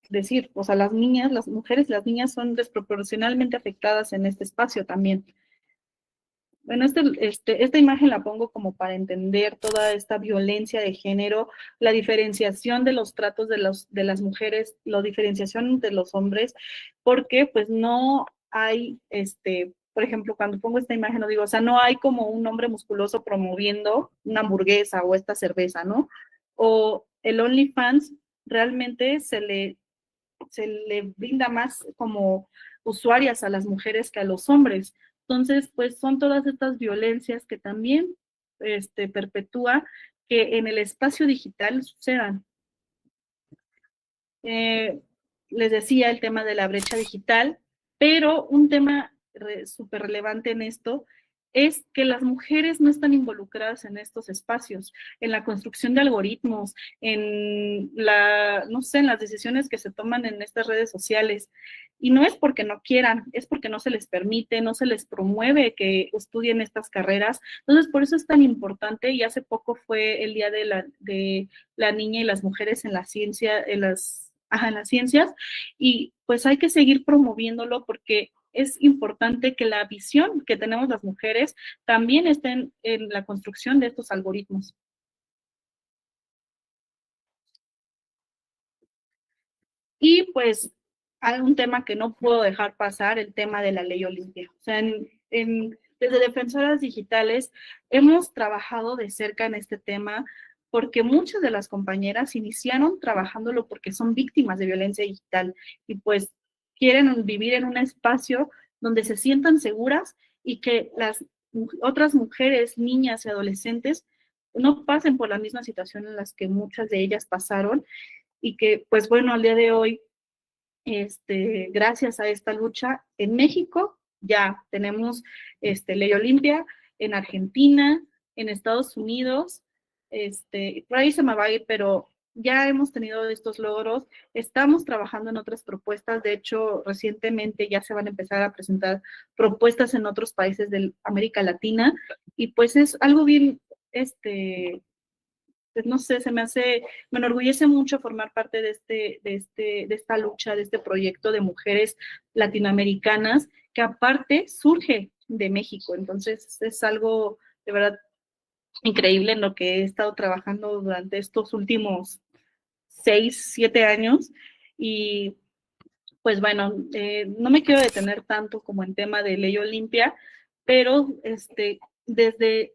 decir, o sea, las niñas, las mujeres, las niñas son desproporcionalmente afectadas en este espacio también. Bueno, esta imagen la pongo como para entender toda esta violencia de género, la diferenciación de los tratos de las mujeres, la diferenciación de los hombres, porque pues no hay, por ejemplo, cuando pongo esta imagen, lo digo, o sea, no hay como un hombre musculoso promoviendo una hamburguesa o esta cerveza, ¿no? O el OnlyFans realmente se le brinda más como usuarias a las mujeres que a los hombres. Entonces, pues son todas estas violencias que también perpetúa que en el espacio digital sucedan. Les decía el tema de la brecha digital, pero un tema súper relevante en esto es que las mujeres no están involucradas en estos espacios, en la construcción de algoritmos, en no sé, en las decisiones que se toman en estas redes sociales. Y no es porque no quieran, es porque no se les permite, no se les promueve que estudien estas carreras. Entonces, por eso es tan importante, y hace poco fue el Día de la Niña y las Mujeres en la Ciencia, en las ciencias, y pues hay que seguir promoviéndolo porque es importante que la visión que tenemos las mujeres también esté en la construcción de estos algoritmos. Y pues hay un tema que no puedo dejar pasar, el tema de la ley Olimpia. O sea, desde Defensoras Digitales hemos trabajado de cerca en este tema porque muchas de las compañeras iniciaron trabajándolo porque son víctimas de violencia digital y pues quieren vivir en un espacio donde se sientan seguras y que las otras mujeres, niñas y adolescentes no pasen por la misma situación en las que muchas de ellas pasaron, y que, pues bueno, al día de hoy, gracias a esta lucha, en México ya tenemos Ley Olimpia, en Argentina, en Estados Unidos, por ahí se me va a ir, pero ya hemos tenido estos logros, estamos trabajando en otras propuestas, de hecho, recientemente ya se van a empezar a presentar propuestas en otros países de América Latina, y pues es algo bien, pues no sé, me enorgullece mucho formar parte de esta lucha, de este proyecto de mujeres latinoamericanas, que aparte surge de México. Entonces es algo de verdad increíble en lo que he estado trabajando durante estos últimos 6, 7 años. Y pues bueno, no me quiero detener tanto como en tema de Ley Olimpia, pero desde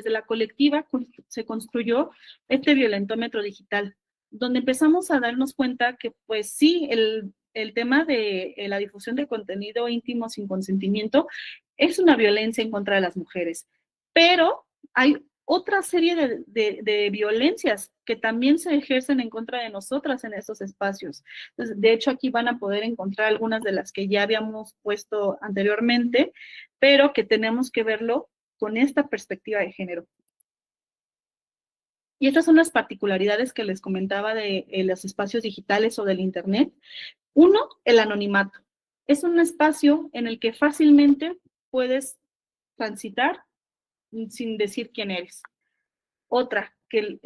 la colectiva se construyó este violentómetro digital, donde empezamos a darnos cuenta que pues sí, el tema de la difusión de contenido íntimo sin consentimiento es una violencia en contra de las mujeres, pero hay otra serie de violencias que también se ejercen en contra de nosotras en estos espacios. Entonces, de hecho, aquí van a poder encontrar algunas de las que ya habíamos puesto anteriormente, pero que tenemos que verlo con esta perspectiva de género. Y estas son las particularidades que les comentaba de los espacios digitales o del Internet. Uno, el anonimato. Es un espacio en el que fácilmente puedes transitar sin decir quién eres. Otra, que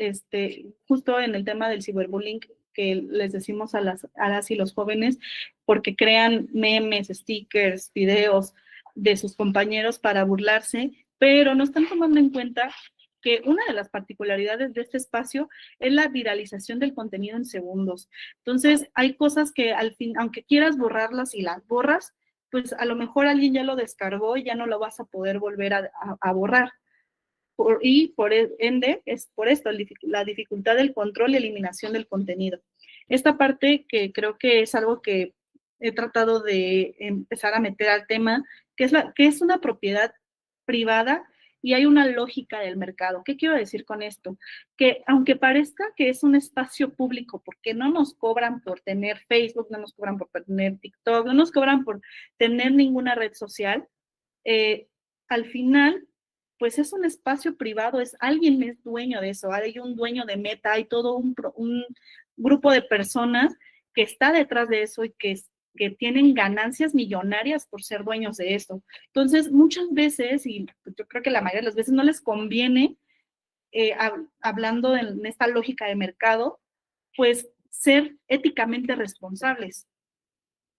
justo en el tema del ciberbullying, que les decimos a las y los jóvenes, porque crean memes, stickers, videos de sus compañeros para burlarse, pero no están tomando en cuenta que una de las particularidades de este espacio es la viralización del contenido en segundos. Entonces, hay cosas que al fin, aunque quieras borrarlas y las borras, pues a lo mejor alguien ya lo descargó y ya no lo vas a poder volver a borrar. Y por ende, es por esto la dificultad del control y eliminación del contenido. Esta parte que creo que es algo que he tratado de empezar a meter al tema, que es una propiedad privada y hay una lógica del mercado. ¿Qué quiero decir con esto? Que aunque parezca que es un espacio público, porque no nos cobran por tener Facebook, no nos cobran por tener TikTok, no nos cobran por tener ninguna red social, al final pues es un espacio privado, alguien es dueño de eso, hay un dueño de Meta, hay todo un grupo de personas que está detrás de eso y que tienen ganancias millonarias por ser dueños de eso. Entonces, muchas veces, y yo creo que la mayoría de las veces no les conviene, hablando en esta lógica de mercado, pues ser éticamente responsables,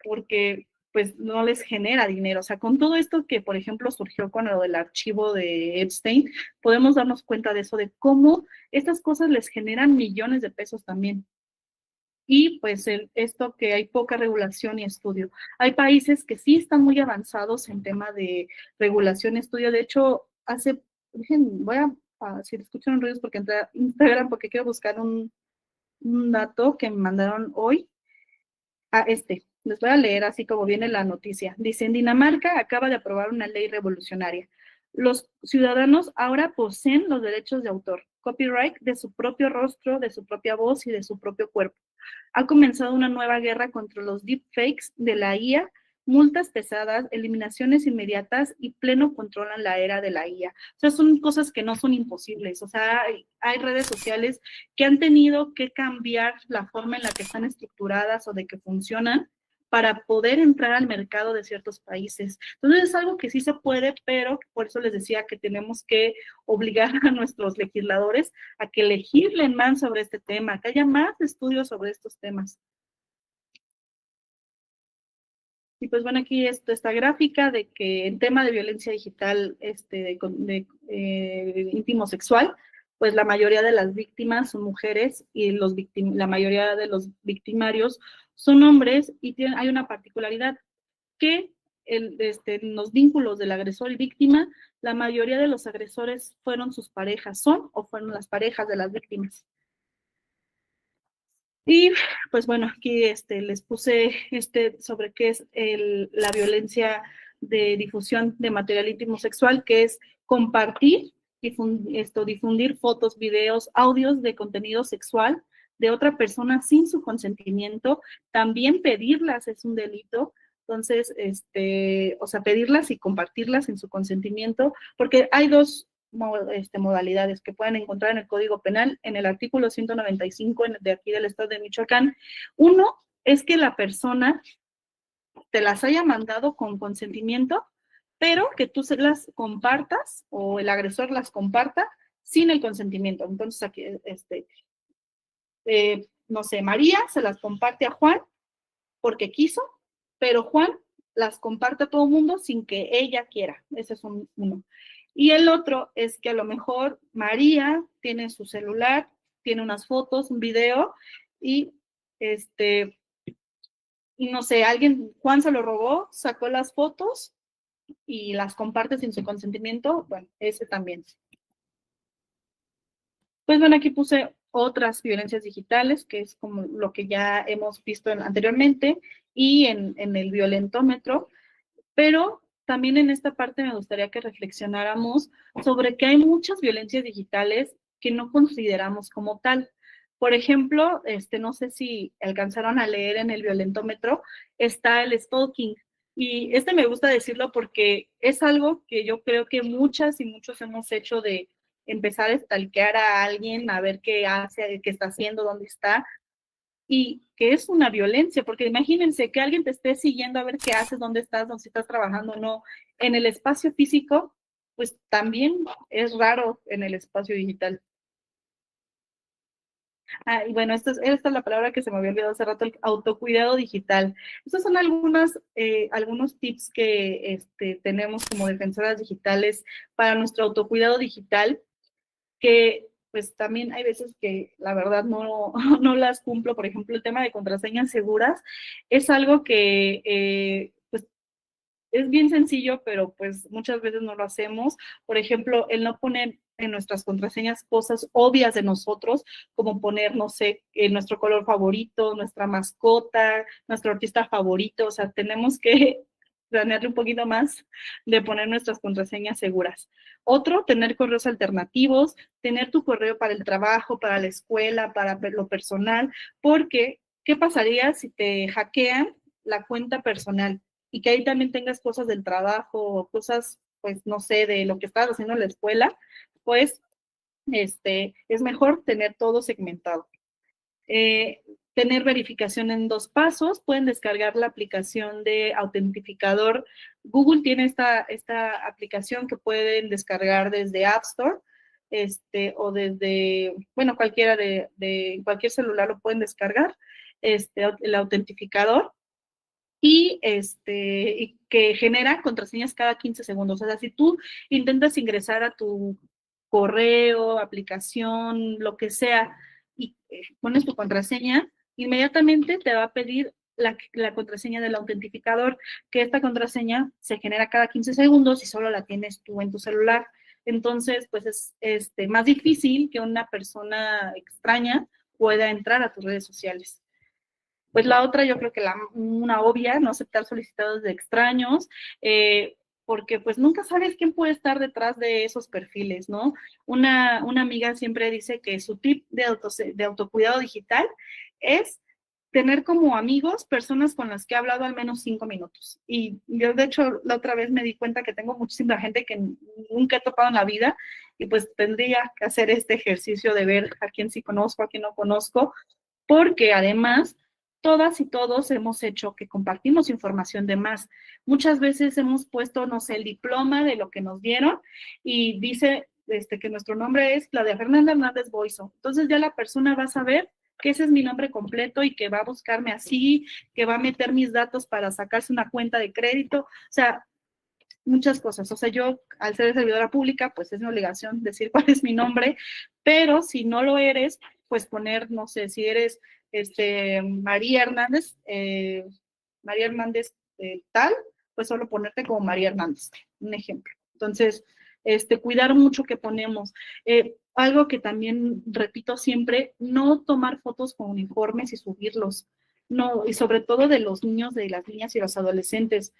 porque pues no les genera dinero. O sea, con todo esto que, por ejemplo, surgió con lo del archivo de Epstein, podemos darnos cuenta de eso, de cómo estas cosas les generan millones de pesos también. Y pues esto que hay poca regulación y estudio. Hay países que sí están muy avanzados en tema de regulación y estudio. De hecho, voy a si escuchan ruidos porque entré a Instagram porque quiero buscar un dato que me mandaron hoy. Les voy a leer así como viene la noticia. Dice, en Dinamarca acaba de aprobar una ley revolucionaria. Los ciudadanos ahora poseen los derechos de autor, copyright de su propio rostro, de su propia voz y de su propio cuerpo. Ha comenzado una nueva guerra contra los deepfakes de la IA, multas pesadas, eliminaciones inmediatas y pleno control en la era de la IA. O sea, son cosas que no son imposibles. O sea, hay redes sociales que han tenido que cambiar la forma en la que están estructuradas o de que funcionan para poder entrar al mercado de ciertos países. Entonces es algo que sí se puede, pero por eso les decía que tenemos que obligar a nuestros legisladores a que legislen más sobre este tema, que haya más estudios sobre estos temas. Y pues bueno, aquí esta gráfica de que en tema de violencia digital íntimo sexual, pues la mayoría de las víctimas son mujeres y la mayoría de los victimarios son hombres y hay una particularidad que en los vínculos del agresor y víctima, la mayoría de los agresores fueron sus parejas, son o fueron las parejas de las víctimas. Y pues bueno, aquí les puse sobre qué es la violencia de difusión de material íntimo sexual, que es compartir, difundir fotos, videos, audios de contenido sexual de otra persona sin su consentimiento. También pedirlas es un delito. Entonces, o sea, pedirlas y compartirlas sin su consentimiento, porque hay dos modalidades que pueden encontrar en el Código Penal, en el artículo 195 de aquí del Estado de Michoacán. Uno es que la persona te las haya mandado con consentimiento, pero que tú se las compartas o el agresor las comparta sin el consentimiento. Entonces, aquí, no sé, María se las comparte a Juan porque quiso, pero Juan las comparte a todo el mundo sin que ella quiera. Ese es uno. Y el otro es que a lo mejor María tiene su celular, tiene unas fotos, un video, y y no sé, Juan se lo robó, sacó las fotos y las comparte sin su consentimiento. Bueno, ese también. Pues bueno, aquí puse otras violencias digitales, que es como lo que ya hemos visto anteriormente, y en el violentómetro, pero también en esta parte me gustaría que reflexionáramos sobre que hay muchas violencias digitales que no consideramos como tal. Por ejemplo, no sé si alcanzaron a leer en el violentómetro, está el stalking. Y me gusta decirlo porque es algo que yo creo que muchas y muchos hemos hecho de empezar a stalkear a alguien, a ver qué hace, qué está haciendo, dónde está, y que es una violencia, porque imagínense que alguien te esté siguiendo a ver qué haces, dónde estás, si estás trabajando o no. En el espacio físico, pues también es raro en el espacio digital. Y bueno, esta es la palabra que se me había olvidado hace rato, el autocuidado digital. Estos son algunos tips que tenemos como defensoras digitales para nuestro autocuidado digital, que pues también hay veces que la verdad no, no las cumplo. Por ejemplo, el tema de contraseñas seguras es algo que pues es bien sencillo, pero pues muchas veces no lo hacemos. Por ejemplo, el no poner en nuestras contraseñas cosas obvias de nosotros, como poner, no sé, nuestro color favorito, nuestra mascota, nuestro artista favorito. O sea, tenemos que planearle un poquito más de poner nuestras contraseñas seguras. Otro, tener correos alternativos, tener tu correo para el trabajo, para la escuela, para lo personal, porque ¿qué pasaría si te hackean la cuenta personal? Y que ahí también tengas cosas del trabajo o cosas, pues, no sé, de lo que estás haciendo en la escuela, pues, es mejor tener todo segmentado. Tener verificación en 2 pasos, pueden descargar la aplicación de autentificador. Google tiene esta aplicación que pueden descargar desde App Store, o desde, bueno, cualquiera de cualquier celular lo pueden descargar, el autentificador, y que genera contraseñas cada 15 segundos. O sea, si tú intentas ingresar a tu correo, aplicación, lo que sea, y pones tu contraseña, inmediatamente te va a pedir la contraseña del autentificador, que esta contraseña se genera cada 15 segundos y solo la tienes tú en tu celular. Entonces, pues es más difícil que una persona extraña pueda entrar a tus redes sociales. Pues la otra, yo creo que una obvia, no aceptar solicitados de extraños, porque pues nunca sabes quién puede estar detrás de esos perfiles, ¿no? Una amiga siempre dice que su tip de autocuidado digital es tener como amigos personas con las que he hablado al menos 5 minutos. Y yo, de hecho, la otra vez me di cuenta que tengo muchísima gente que nunca he topado en la vida y pues tendría que hacer este ejercicio de ver a quién sí conozco, a quién no conozco, porque además todas y todos hemos hecho que compartimos información de más. Muchas veces hemos puesto, no sé, el diploma de lo que nos dieron y dice que nuestro nombre es Claudia Fernanda Hernández Boiso. Entonces ya la persona va a saber que ese es mi nombre completo y que va a buscarme así, que va a meter mis datos para sacarse una cuenta de crédito. O sea, muchas cosas. O sea, yo, al ser servidora pública, pues es mi obligación decir cuál es mi nombre, pero si no lo eres, pues poner, no sé, si eres María Hernández tal, pues solo ponerte como María Hernández, un ejemplo. Entonces, cuidar mucho que ponemos. Algo que también repito siempre, no tomar fotos con uniformes y subirlos. No, y sobre todo de los niños, de las niñas y los adolescentes.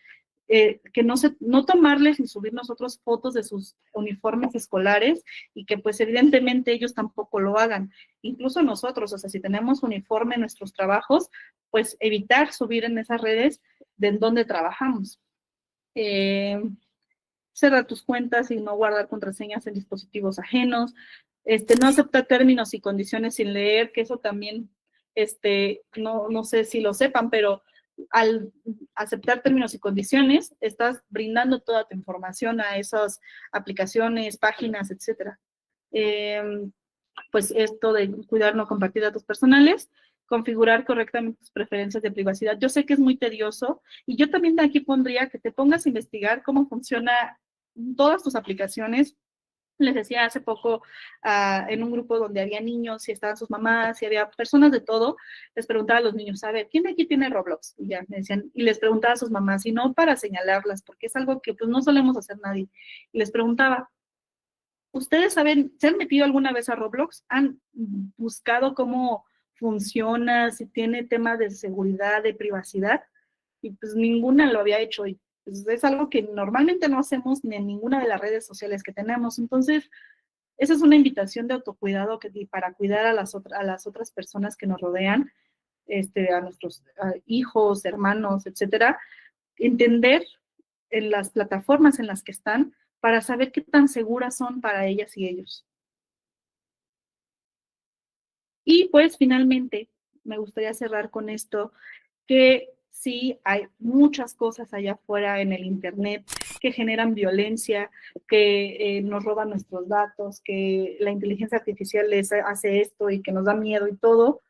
Que no tomarles ni subir nosotros fotos de sus uniformes escolares y que pues evidentemente ellos tampoco lo hagan. Incluso nosotros, o sea, si tenemos uniforme en nuestros trabajos, pues evitar subir en esas redes de en donde trabajamos. Cerrar tus cuentas y no guardar contraseñas en dispositivos ajenos. No aceptar términos y condiciones sin leer, que eso también, no sé si lo sepan, pero al aceptar términos y condiciones, estás brindando toda tu información a esas aplicaciones, páginas, etcétera. Pues esto de cuidar, no compartir datos personales, configurar correctamente tus preferencias de privacidad. Yo sé que es muy tedioso y yo también de aquí pondría que te pongas a investigar cómo funciona todas tus aplicaciones. Les decía hace poco en un grupo donde había niños y estaban sus mamás y había personas de todo, les preguntaba a los niños, a ver, ¿quién de aquí tiene Roblox? Y ya me decían, y les preguntaba a sus mamás, y no para señalarlas, porque es algo que pues no solemos hacer nadie. Y les preguntaba, ¿ustedes saben, se han metido alguna vez a Roblox? ¿Han buscado cómo funciona, si tiene temas de seguridad, de privacidad? Y pues ninguna lo había hecho. Y pues es algo que normalmente no hacemos ni en ninguna de las redes sociales que tenemos. Entonces, esa es una invitación de autocuidado para cuidar a las otras personas que nos rodean, a nuestros hijos, hermanos, etcétera. Entender en las plataformas en las que están para saber qué tan seguras son para ellas y ellos. Y pues finalmente, me gustaría cerrar con esto, que sí hay muchas cosas allá afuera en el Internet que generan violencia, que nos roban nuestros datos, que la inteligencia artificial les hace esto y que nos da miedo y todo,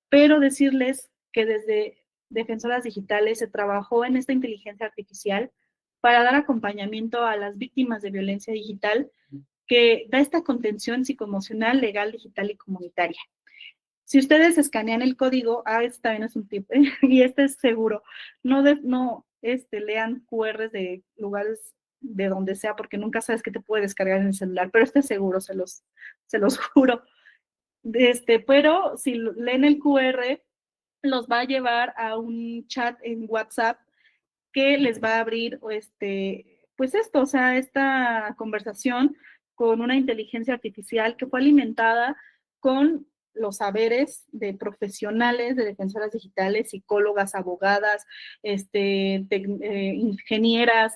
pero decirles que desde Defensoras Digitales se trabajó en esta inteligencia artificial para dar acompañamiento a las víctimas de violencia digital, que da esta contención psicoemocional, legal, digital y comunitaria. Si ustedes escanean el código, este también es un tip, y este es seguro, no lean QRs de lugares de donde sea, porque nunca sabes qué te puede descargar en el celular, pero este seguro, se los juro. Pero si leen el QR, los va a llevar a un chat en WhatsApp que les va a abrir, pues esto, o sea, esta conversación con una inteligencia artificial que fue alimentada con los saberes de profesionales, de defensoras digitales, psicólogas, abogadas, ingenieras,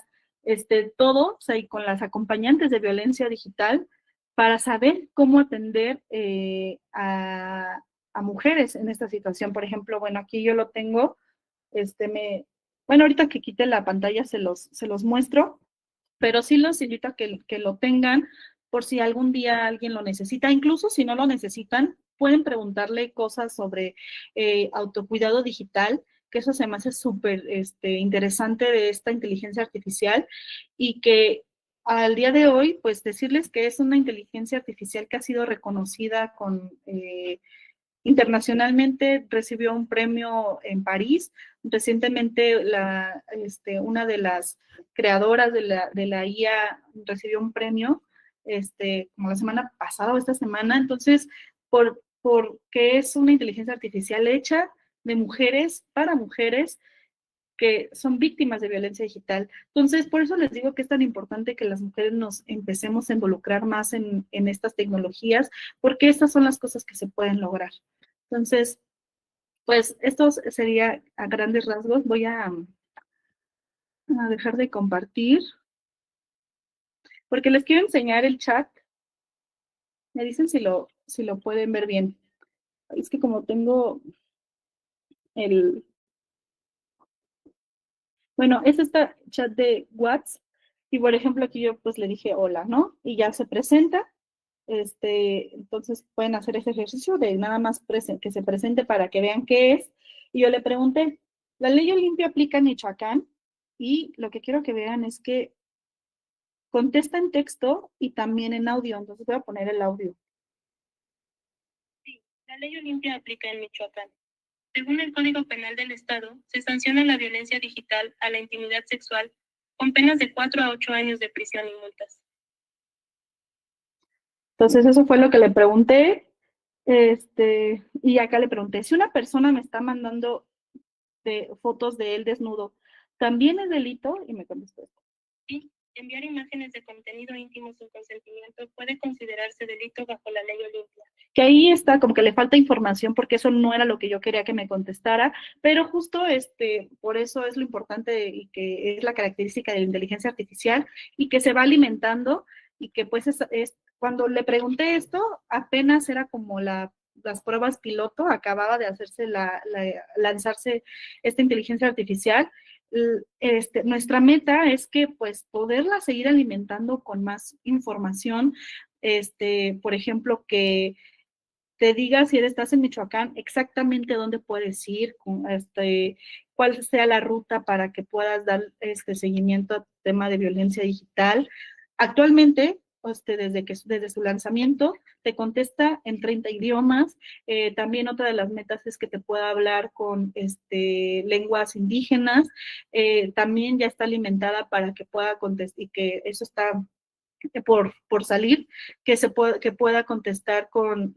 todo, o sea, y con las acompañantes de violencia digital para saber cómo atender a mujeres en esta situación. Por ejemplo, bueno, aquí yo lo tengo, bueno, ahorita que quite la pantalla se los muestro, pero sí los invito a que lo tengan por si algún día alguien lo necesita. Incluso si no lo necesitan, pueden preguntarle cosas sobre autocuidado digital, que eso se me hace súper interesante de esta inteligencia artificial y que al día de hoy, pues decirles que es una inteligencia artificial que ha sido reconocida internacionalmente, recibió un premio en París. Recientemente, una de las creadoras de la IA recibió un premio, como la semana pasada o esta semana. Entonces, porque es una inteligencia artificial hecha de mujeres para mujeres que son víctimas de violencia digital. Entonces, por eso les digo que es tan importante que las mujeres nos empecemos a involucrar más en estas tecnologías, porque estas son las cosas que se pueden lograr. Entonces, pues esto sería a grandes rasgos. Voy a dejar de compartir, porque les quiero enseñar el chat. Me dicen si lo pueden ver bien. Es que como tengo el... Bueno, es este chat de WhatsApp. Y por ejemplo, aquí yo pues le dije hola, ¿no? Y ya se presenta. Entonces pueden hacer ese ejercicio de nada más que se presente para que vean qué es. Y yo le pregunté, ¿la ley Olimpia aplica en Michoacán? Y lo que quiero que vean es que contesta en texto y también en audio. Entonces voy a poner el audio. Sí, la ley Olimpia aplica en Michoacán. Según el Código Penal del Estado, se sanciona la violencia digital a la intimidad sexual con penas de 4 a 8 años de prisión y multas. Entonces eso fue lo que le pregunté. Y acá le pregunté, si una persona me está mandando fotos de él desnudo, ¿también es delito? Y me contestó esto. Sí, enviar imágenes de contenido íntimo sin consentimiento puede considerarse delito bajo la ley Olimpia. Que ahí está, como que le falta información porque eso no era lo que yo quería que me contestara, pero justo por eso es lo importante y que es la característica de la inteligencia artificial y que se va alimentando y que pues cuando le pregunté esto, apenas era como las pruebas piloto, acababa de hacerse lanzarse esta inteligencia artificial. Nuestra meta es que pues poderla seguir alimentando con más información, por ejemplo, que te diga si estás en Michoacán, exactamente dónde puedes ir, cuál sea la ruta para que puedas dar seguimiento al tema de violencia digital. Actualmente, desde su lanzamiento, te contesta en 30 idiomas. También otra de las metas es que te pueda hablar con lenguas indígenas. También ya está alimentada para que pueda contestar y que eso está por salir, que pueda contestar con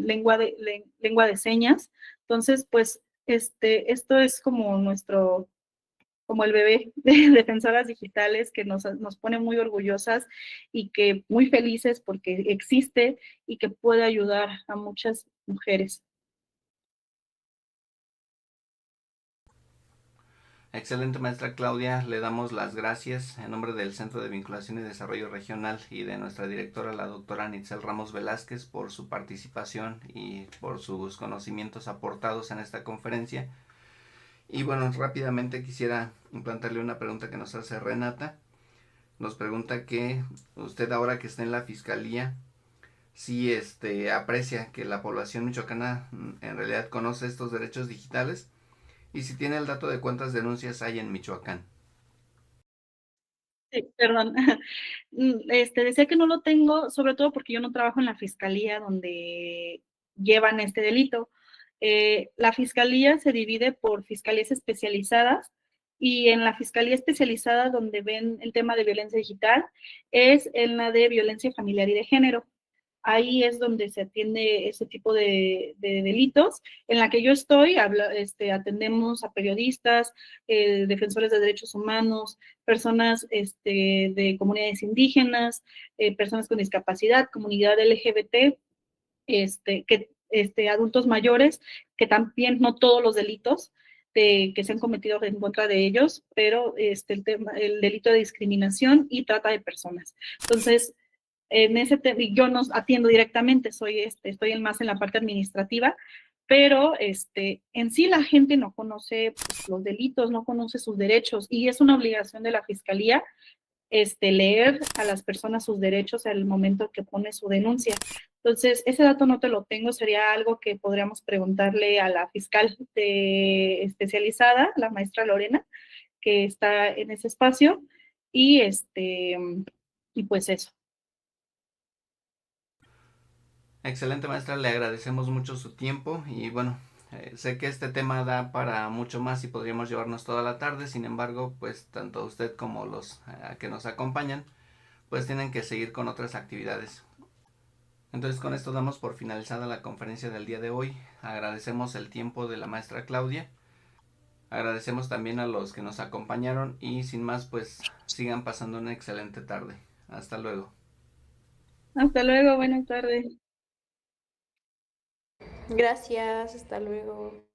lengua de señas. Entonces, pues, esto es como el bebé de defensoras digitales que nos pone muy orgullosas y que muy felices porque existe y que puede ayudar a muchas mujeres. Excelente, maestra Claudia. Le damos las gracias en nombre del Centro de Vinculación y Desarrollo Regional y de nuestra directora, la doctora Nitzel Ramos Velázquez, por su participación y por sus conocimientos aportados en esta conferencia. Y bueno, rápidamente quisiera implantarle una pregunta que nos hace Renata. Nos pregunta que usted, ahora que está en la fiscalía, si aprecia que la población michoacana en realidad conoce estos derechos digitales y si tiene el dato de cuántas denuncias hay en Michoacán. Sí, perdón. Decía que no lo tengo, sobre todo porque yo no trabajo en la fiscalía donde llevan este delito. La fiscalía se divide por fiscalías especializadas y en la Fiscalía Especializada donde ven el tema de violencia digital es en la de violencia familiar y de género. Ahí es donde se atiende ese tipo de delitos. En la que yo estoy, atendemos a periodistas, defensores de derechos humanos, personas de comunidades indígenas, personas con discapacidad, comunidad LGBT, adultos mayores, que también no todos los delitos que se han cometido en contra de ellos, pero el delito de discriminación y trata de personas. Entonces, en ese yo no atiendo directamente, estoy más en la parte administrativa, pero en sí la gente no conoce pues, los delitos, no conoce sus derechos, y es una obligación de la Fiscalía leer a las personas sus derechos al momento que pone su denuncia. Entonces, ese dato no te lo tengo, sería algo que podríamos preguntarle a la fiscal especializada, la maestra Lorena, que está en ese espacio, y, y pues eso. Excelente, maestra, le agradecemos mucho su tiempo y bueno, sé que este tema da para mucho más y podríamos llevarnos toda la tarde. Sin embargo, pues tanto usted como los que nos acompañan pues tienen que seguir con otras actividades. Entonces con esto damos por finalizada la conferencia del día de hoy. Agradecemos el tiempo de la maestra Claudia, agradecemos también a los que nos acompañaron y sin más pues sigan pasando una excelente tarde. Hasta luego. Hasta luego, buenas tardes. Gracias, hasta luego.